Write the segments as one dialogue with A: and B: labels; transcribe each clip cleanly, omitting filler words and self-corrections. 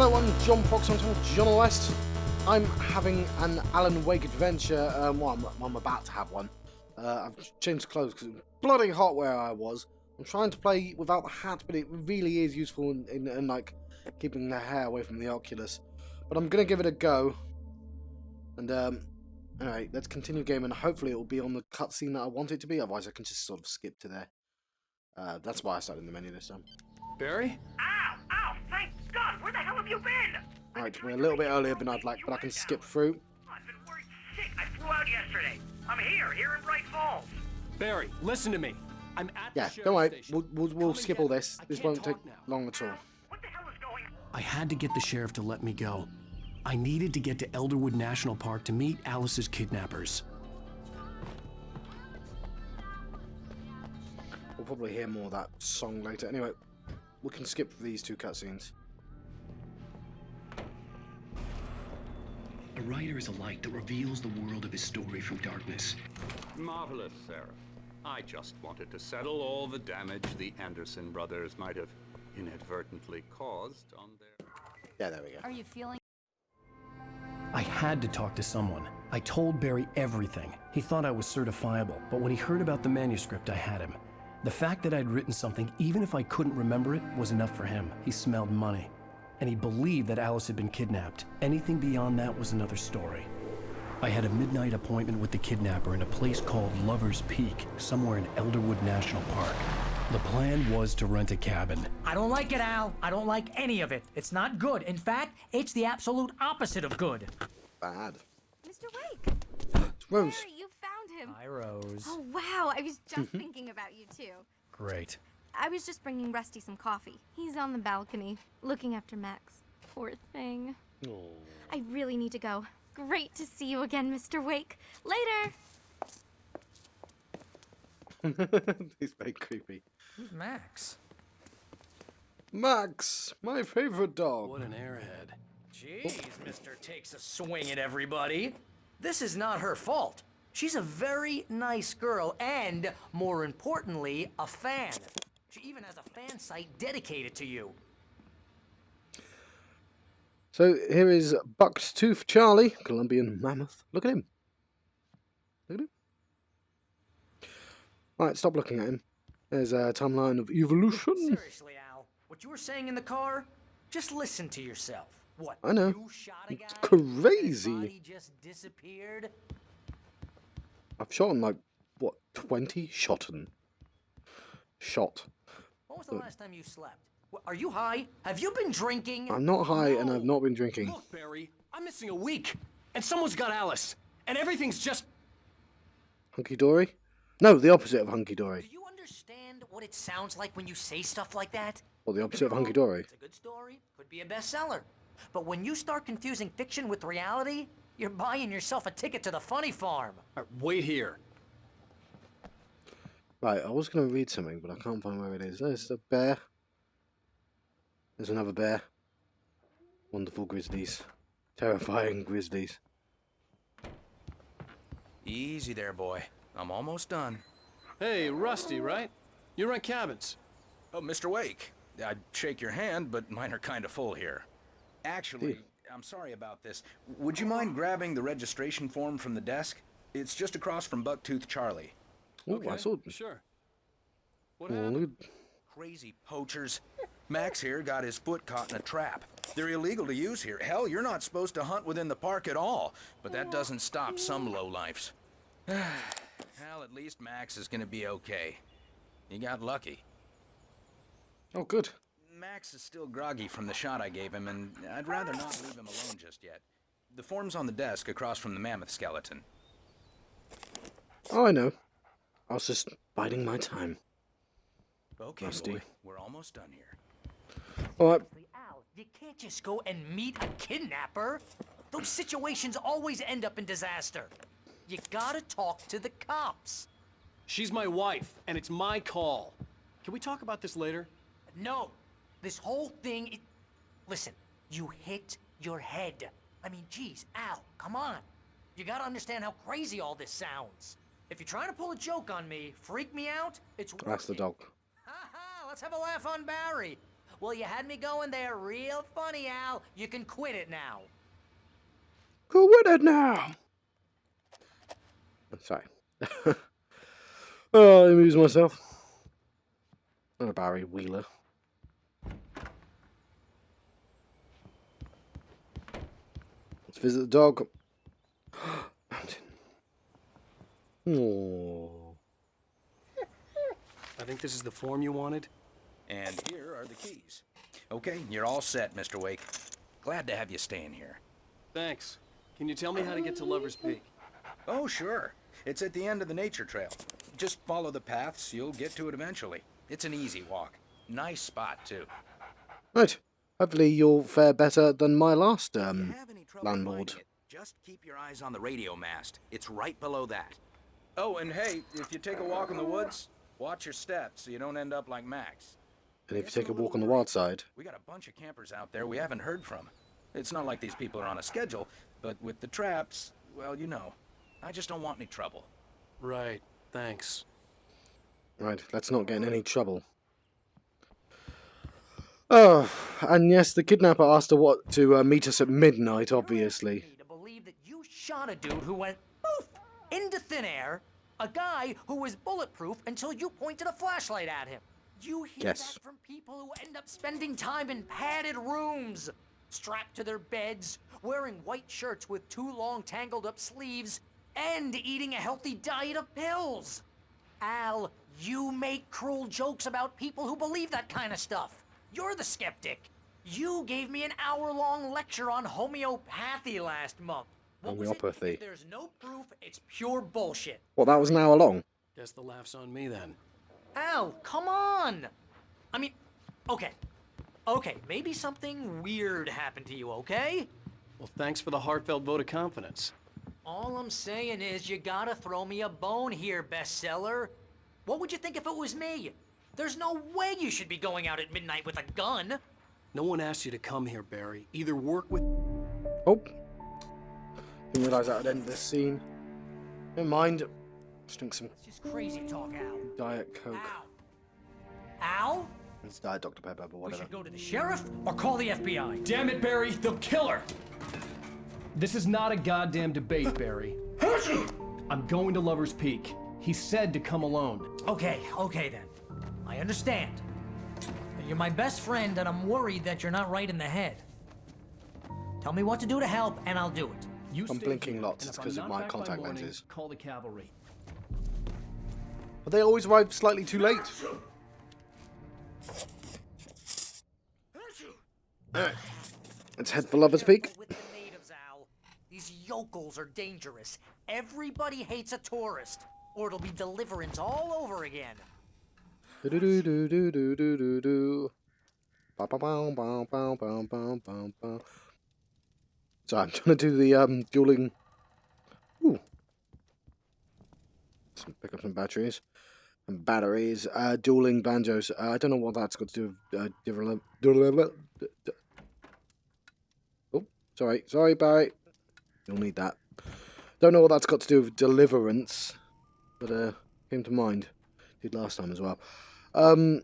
A: Hello, I'm John Fox, I'm from John West. I'm having an Alan Wake adventure. I'm about to have one. I've changed clothes because it was bloody hot where I was. I'm trying to play without the hat, but it really is useful in like keeping the hair away from the Oculus. But I'm gonna give it a go. And anyway, let's continue game, and hopefully it will be on the cutscene that I want it to be. Otherwise, I can just sort of skip to there. That's why I started in the menu this time.
B: Barry?
C: Ow! Ow! Thank God! Where the hell have you been?
A: Alright, we're a little bit earlier than I'd like, but I can skip through.
C: I've been worried sick. I flew out yesterday. I'm here in Bright Falls.
B: Barry, listen to me. I'm at the
A: Yeah,
B: sheriff's
A: don't worry.
B: station.
A: We'll skip all this.
B: I
A: This
B: can't
A: won't take
B: talk now.
A: long at all.
C: What the hell is going on?
B: I had to get the sheriff to let me go. I needed to get to Elderwood National Park to meet Alice's kidnappers.
A: We'll probably hear more of that song later. Anyway, we can skip these two cutscenes.
D: A writer is a light that reveals the world of his story from darkness.
E: Marvelous, Sarah. I just wanted to settle all the damage the Anderson brothers might have inadvertently caused on their...
A: Yeah, there we go.
F: Are you feeling?
B: I had to talk to someone. I told Barry everything. He thought I was certifiable, but when he heard about the manuscript, I had him. The fact that I'd written something, even if I couldn't remember it, was enough for him. He smelled money. And he believed that Alice had been kidnapped. Anything beyond that was another story. I had a midnight appointment with the kidnapper in a place called Lover's Peak, somewhere in Elderwood National Park. The plan was to rent a cabin.
G: I don't like it, Al. I don't like any of it. It's not good. In fact, it's the absolute opposite of good.
A: Bad.
F: Mr. Wake!
A: It's Rose.
F: There, you found him.
G: Hi, Rose.
F: Oh, wow. I was just thinking about you, too.
G: Great.
F: I was just bringing Rusty some coffee. He's on the balcony, looking after Max. Poor thing.
A: Oh.
F: I really need to go. Great to see you again, Mr. Wake. Later!
A: He's very creepy.
G: Who's Max?
A: Max, my favorite dog.
B: What an airhead.
G: Jeez, Mr. Takes a swing at everybody. This is not her fault. She's a very nice girl and, more importantly, a fan. She even has a fan site dedicated to you.
A: So here is Bucktooth Charlie, Colombian mammoth. Look at him. Look at him. Right, stop looking at him. There's a timeline of evolution.
G: Seriously, Al, what you were saying in the car, just listen to yourself. What?
A: I know.
G: You shot a guy,
A: It's crazy.
G: His body just disappeared.
A: I've shot him like, what, 20? Shot.
G: When was the last time you slept? Are you high? Have you been drinking?
A: I'm not high and I've not been drinking.
B: Look, Barry, I'm missing a week, and someone's got Alice, and everything's just...
A: Hunky-dory? No, the opposite of hunky-dory.
G: Do you understand what it sounds like when you say stuff like that?
A: Or the opposite of hunky-dory.
G: It's a good story, could be a bestseller. But when you start confusing fiction with reality, you're buying yourself a ticket to the funny farm.
B: All right, wait here.
A: Right, I was going to read something, but I can't find where it is. There's a bear. There's another bear. Wonderful grizzlies. Terrifying grizzlies.
H: Easy there, boy. I'm almost done.
B: Hey, Rusty, right? You rent cabins.
H: Oh, Mr. Wake. I'd shake your hand, but mine are kind of full here. Actually, I'm sorry about this. Would you mind grabbing the registration form from the desk? It's just across from Bucktooth Charlie.
A: Oh, I saw them.
B: Sure. What
A: Oh,
B: happened?
A: look at...
H: Crazy poachers. Max here got his foot caught in a trap. They're illegal to use here. Hell, you're not supposed to hunt within the park at all. But that doesn't stop some lowlifes. Well, at least Max is gonna be okay. He got lucky.
A: Oh, good.
H: Max is still groggy from the shot I gave him, and I'd rather not leave him alone just yet. The form's on the desk across from the mammoth skeleton.
A: Oh, I know. I was just biding my time.
H: Okay,
A: Rusty.
H: boy, we're almost done here.
A: Alright,
G: Al, you can't just go and meet a kidnapper. Those situations always end up in disaster. You gotta talk to the cops.
B: She's my wife, and it's my call. Can we talk about this later?
G: No, this whole thing, listen, you hit your head. I mean, geez, Al, come on. You gotta understand how crazy all this sounds. If you're trying to pull a joke on me, freak me out, it's working.
A: that's the dog.
G: Ha ha, let's have a laugh on Barry. Well, you had me going there real funny, Al. You can quit it now.
A: Go with it now. Sorry. Oh, I amuse myself. Oh, Barry Wheeler. Let's visit the dog. Mountain. Oh.
B: I think this is the form you wanted.
H: And here are the keys. Okay, you're all set, Mr. Wake. Glad to have you staying here.
B: Thanks. Can you tell me how to get to Lover's Peak?
H: Oh, sure. It's at the end of the nature trail. Just follow the paths, you'll get to it eventually. It's an easy walk. Nice spot, too.
A: Right. Hopefully you'll fare better than my last
H: If you have any trouble
A: landlord.
H: finding it, just keep your eyes on the radio mast. It's right below that. Oh, and hey, if you take a walk in the woods, watch your steps so you don't end up like Max.
A: And if you take a walk on the wild side.
H: We got a bunch of campers out there we haven't heard from. It's not like these people are on a schedule, but with the traps, well, you know. I just don't want any trouble.
B: Right. Thanks.
A: Right, let's not get in any trouble. Oh, and yes, the kidnapper asked her what to meet us at midnight, obviously.
G: Me to believe that you shot a dude who went poof into thin air, a guy who was bulletproof until you pointed a flashlight at him. You hear
A: Yes.
G: that from people who end up spending time in padded rooms, strapped to their beds, wearing white shirts with too long tangled up sleeves, and eating a healthy diet of pills. Al, you make cruel jokes about people who believe that kind of stuff. You're the skeptic. You gave me an hour-long lecture on homeopathy last month. What was it?
A: Homeopathy.
G: If there's no proof, it's pure bullshit.
A: Well, that was an hour long.
B: Guess the laugh's on me then.
G: Al, come on! I mean, okay, maybe something weird happened to you, okay?
B: Well, thanks for the heartfelt vote of confidence.
G: All I'm saying is you gotta throw me a bone here, bestseller. What would you think if it was me? There's no way you should be going out at midnight with a gun.
B: No one asked you to come here, Barry. Either work with...
A: Oh. Didn't realise that would end this scene. Never mind. Let's drink some
G: It's just crazy talk, Al.
A: Diet Coke.
G: Al?
A: It's Diet Dr. Pepper, but
G: We
A: whatever.
G: should go to the sheriff or call the FBI.
B: Damn it, Barry! They'll kill her! This is not a goddamn debate, Barry. I'm going to Lover's Peak. He said to come alone.
G: Okay then. I understand. You're my best friend, and I'm worried that you're not right in the head. Tell me what to do to help, and I'll do it.
B: You
A: I'm
B: stay
A: blinking
B: here,
A: lots,
B: and
A: it's
B: if
A: 'cause
B: I'm
A: of
B: not
A: my
B: back by
A: contact
B: morning,
A: lenses.
B: Call the cavalry.
A: But they always arrive slightly too late. Let's head for Lover's Peak.
G: With the natives, Al. These yokels are dangerous. Everybody hates a tourist, or it'll be Deliverance all over again.
A: Do-do-do-do-do-do-do-do. Ba-ba-bow-bow-bow-bow-bow-bow. So I'm trying to do the dueling. Ooh. Pick up some batteries and batteries. Dueling banjos. I don't know what that's got to do with oh, sorry, Barry. You'll need that. Don't know what that's got to do with Deliverance, but came to mind. Did last time as well. What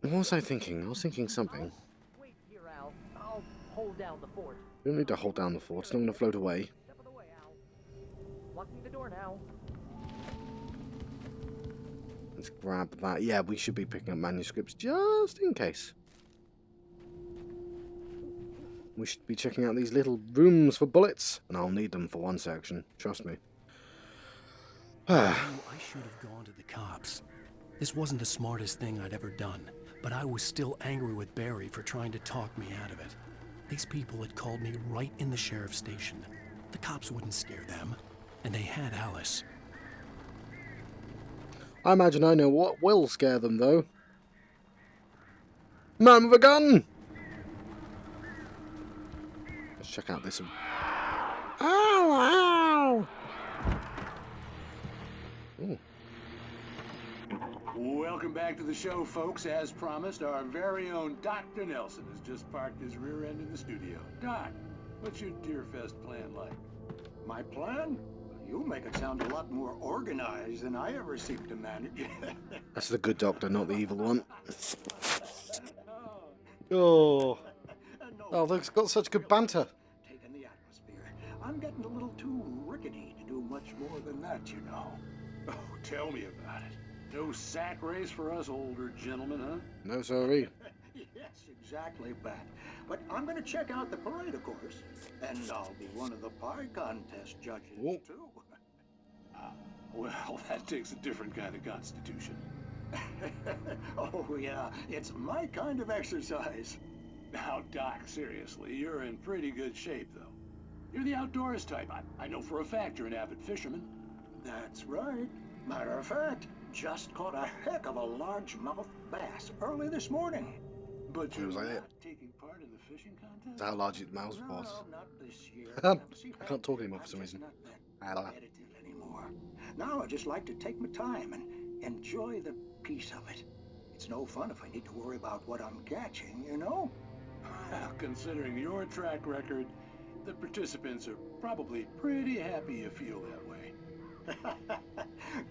A: was I thinking? I was thinking something.
G: Wait here, Al. I'll hold down the fort.
A: You don't need to hold down the fort. It's not going to float away.
G: Step of the way, Al. Locking the door now.
A: Let's grab that. Yeah, we should be picking up manuscripts just in case. We should be checking out these little rooms for bullets. And I'll need them for one section. Trust me.
B: I should have gone to the cops. This wasn't the smartest thing I'd ever done, but I was still angry with Barry for trying to talk me out of it. These people had called me right in the sheriff's station. The cops wouldn't scare them, and they had Alice.
A: I imagine I know what will scare them, though. Man with a gun! Let's check out this. Ow! Ow! Ooh.
I: Welcome back to the show, folks. As promised, our very own Dr. Nelson has just parked his rear end in the studio. Doc, what's your Deerfest plan like? My plan? You make it sound a lot more organized than I ever seem to manage.
A: That's the good doctor, not the evil one. Oh.
I: No,
A: Oh, they've got such good banter.
I: taking the atmosphere. I'm getting a little too rickety to do much more than that, you know. Oh, tell me about it. No sack race for us older gentlemen, huh?
A: No, sorry.
I: Yes, exactly, Bat. But I'm going to check out the parade, of course. And I'll be one of the pie contest judges,
A: Oh.
I: too. Well, that takes a different kind of constitution. Oh, yeah, it's my kind of exercise. Now, Doc, seriously, you're in pretty good shape, though. You're the outdoors type. I know for a fact you're an avid fisherman. That's right. Matter of fact, just caught a heck of a largemouth bass early this morning. But you're
A: was like
I: not taking part in the fishing contest?
A: That's how large the mouse was.
I: No, not this year.
A: I can't talk anymore for some
I: I'm just
A: reason.
I: not that
A: Hello.
I: competitive anymore. Now I just like to take my time and enjoy the peace of it. It's no fun if I need to worry about what I'm catching, you know? Considering your track record, the participants are probably pretty happy you feel that way.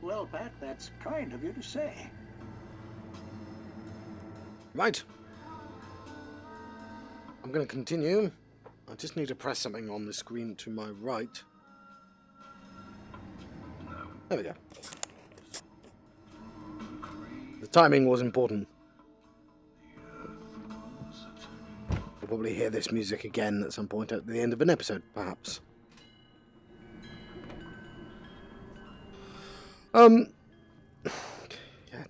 I: Well, Pat, that's kind of you to say.
A: Right. I'm going to continue. I just need to press something on the screen to my right. There we go. The timing was important. We'll probably hear this music again at some point at the end of an episode, perhaps. Yeah,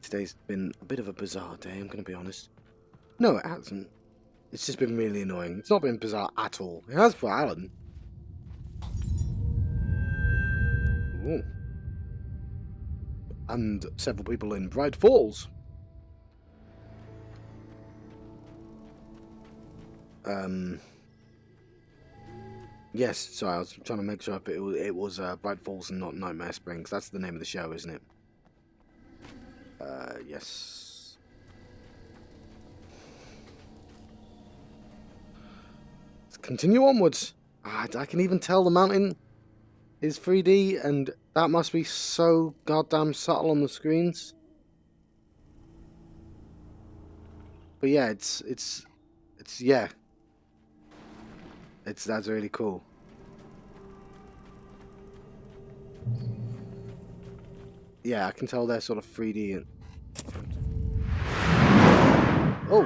A: today's been a bit of a bizarre day, I'm going to be honest. No, it hasn't. It's just been really annoying. It's not been bizarre at all. It has for Alan. Ooh. And several people in Bright Falls. Yes, sorry, I was trying to make sure if it was Bright Falls and not Nightmare Springs. That's the name of the show, isn't it? Yes. Let's continue onwards. I can even tell the mountain is 3D, and that must be so goddamn subtle on the screens. But yeah, it's yeah. That's really cool. Yeah, I can tell they're sort of 3D. And... Oh!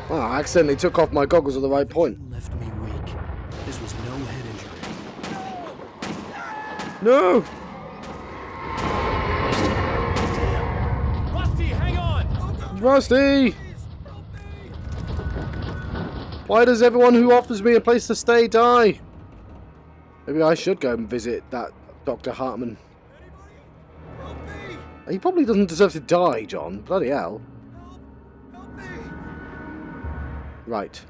A: Oh, I accidentally took off my goggles at the right point.
B: Left me weak. This was no head injury.
A: No!
B: Damn. Rusty, hang on!
A: Rusty! Why does everyone who offers me a place to stay die? Maybe I should go and visit that Dr. Hartman. He probably doesn't deserve to die, John. Bloody hell. Right.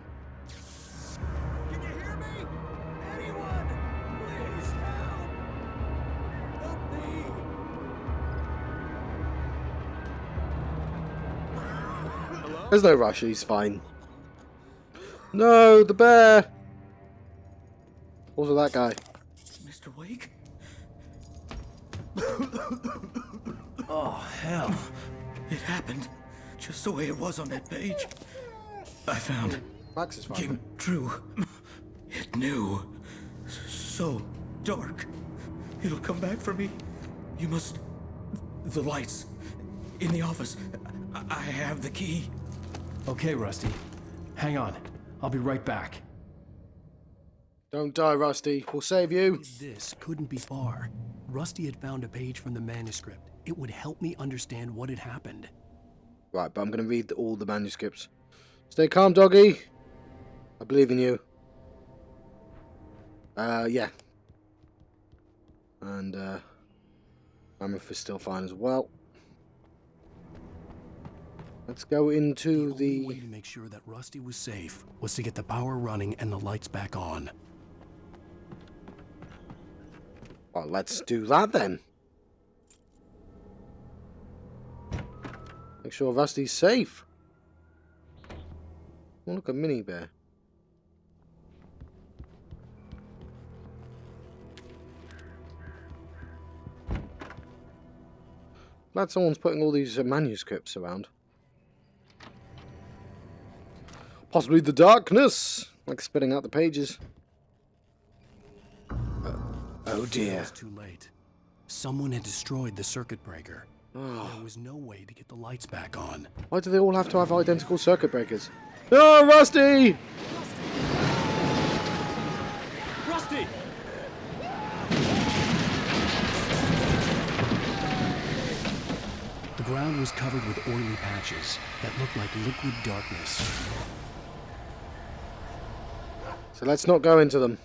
H: Can you hear me? Anyone? Please help! Help me! Hello?
A: There's no rush, he's fine. No, the bear! Also that guy.
G: Mr. Wake?
B: Oh, hell.
G: It happened just the way it was on that page. I found it.
A: Max is fine.
G: Came true. It knew. So dark. It'll come back for me. You must... The lights. In the office. I have the key.
B: Okay, Rusty. Hang on. I'll be right back.
A: Don't die, Rusty. We'll save you.
B: This couldn't be far. Rusty had found a page from the manuscript. It would help me understand what had happened.
A: Right, but I'm going to read all the manuscripts. Stay calm, doggy. I believe in you. Yeah. And, Mammoth is still fine as well. Let's go into
B: The only way to make sure that Rusty was safe was to get the power running and the lights back on.
A: Well, let's do that then. Make sure Rusty's safe. Oh, look, a mini bear. Glad someone's putting all these manuscripts around. Possibly the darkness. Like spitting out the pages. Oh
B: It
A: dear.
B: was too late. Someone had destroyed the circuit breaker. There was no way to get the lights back on.
A: Why do they all have to have identical circuit breakers? Oh, Rusty!
B: Rusty! The ground was covered with oily patches that looked like liquid darkness.
A: So let's not go into them.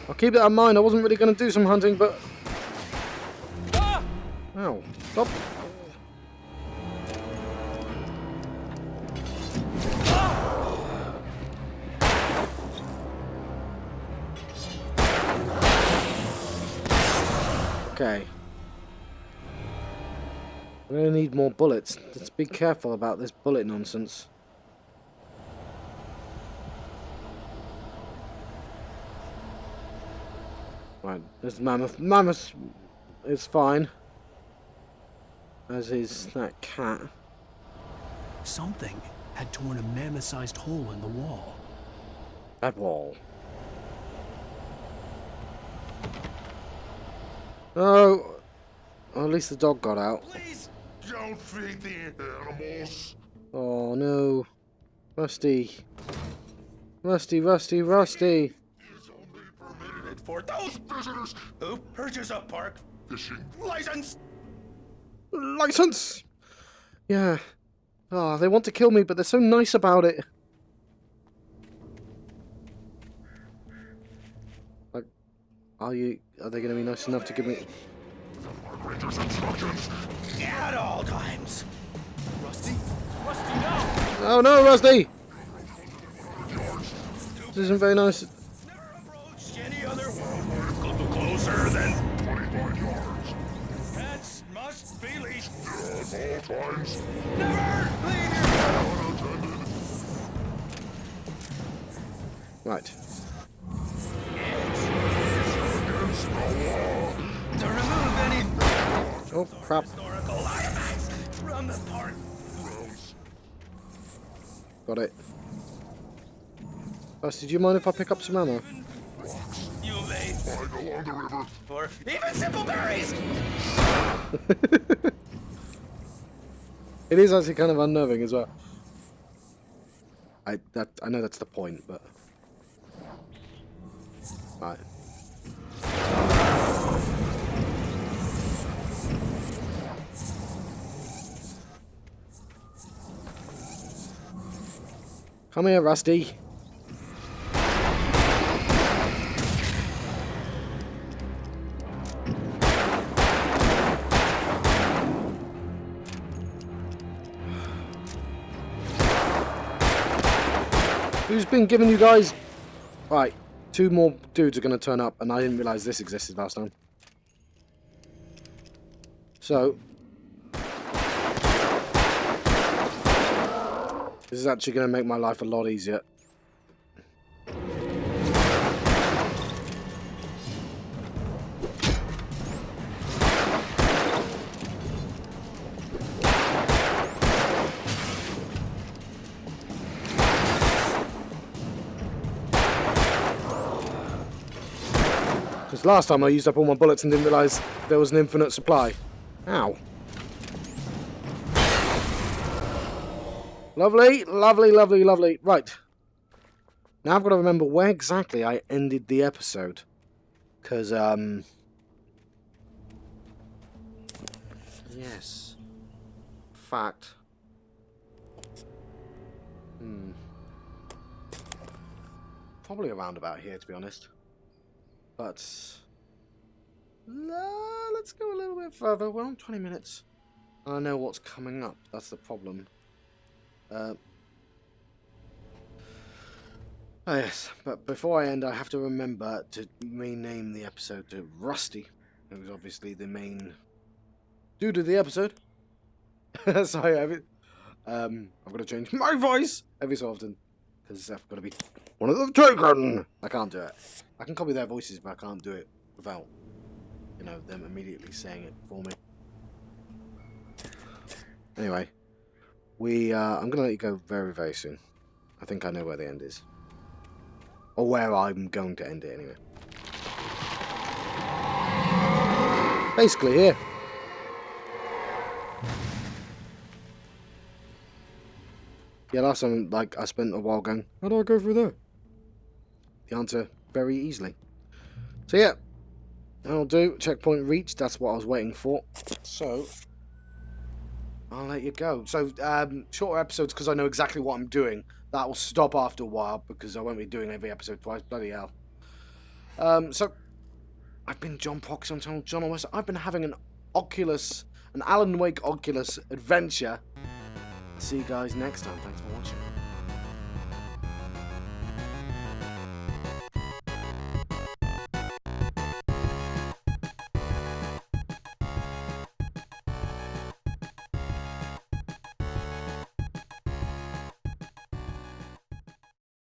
A: I'll keep that in mind. I wasn't really going to do some hunting, but... Ow. Stop. Okay. I'm going to need more bullets. Let's be careful about this bullet nonsense. Right, this mammoth. Mammoth is fine. As is that cat.
B: Something had torn a mammoth-sized hole in the wall.
A: That wall. Oh, well, at least the dog got out.
H: Please don't feed the animals.
A: Oh no, Rusty, Rusty, Rusty, Rusty.
H: It's only permitted for those visitors who purchase a park fishing license.
A: License. Yeah. Oh, they want to kill me, but they're so nice about it. Like, are they going to be nice enough to give me?
H: Rangers instructions at all times.
B: Rusty? Rusty, no!
A: Oh no, Rusty! This isn't very nice.
H: Never approached any other world closer than 25 yards. Pets must be leashed. At all times. Never leave your pet unattended.
A: Right.
H: It's against the law to remove any
A: Oh crap!
H: historical artifacts from the park.
A: Got it. Rusty, do you mind if I pick up some ammo?
H: You may find along the river for even simple berries.
A: It is actually kind of unnerving as well. I know that's the point, but right. Come here, Rusty. Who's been giving you guys... Right, 2 more dudes are going to turn up, and I didn't realise this existed last time. So... This is actually going to make my life a lot easier. Because last time I used up all my bullets and didn't realise there was an infinite supply. Ow. Lovely, lovely, lovely, lovely. Right. Now I've got to remember where exactly I ended the episode. Because, yes. Fact. Probably around about here, to be honest. But... let's go a little bit further. We're on 20 minutes. I know what's coming up. That's the problem. Oh yes, but before I end, I have to remember to rename the episode to Rusty, who's obviously the main dude of the episode. Sorry, I've got to change my voice every so often, because I've got to be one of the taken. I can't do it. I can copy their voices, but I can't do it without you know, them immediately saying it for me. Anyway, I'm gonna let you go very, very soon. I think I know where the end is, or where I'm going to end it anyway. Basically, here. Yeah, last time, like, I spent a while going, how do I go through there? The answer, very easily. So yeah, that'll do. Checkpoint reached. That's what I was waiting for. So I'll let you go. So shorter episodes because I know exactly what I'm doing. That will stop after a while because I won't be doing every episode twice. Bloody hell. So I've been John Proxy on channel John West. I've been having an Alan Wake Oculus adventure. See you guys next time. Thanks for watching.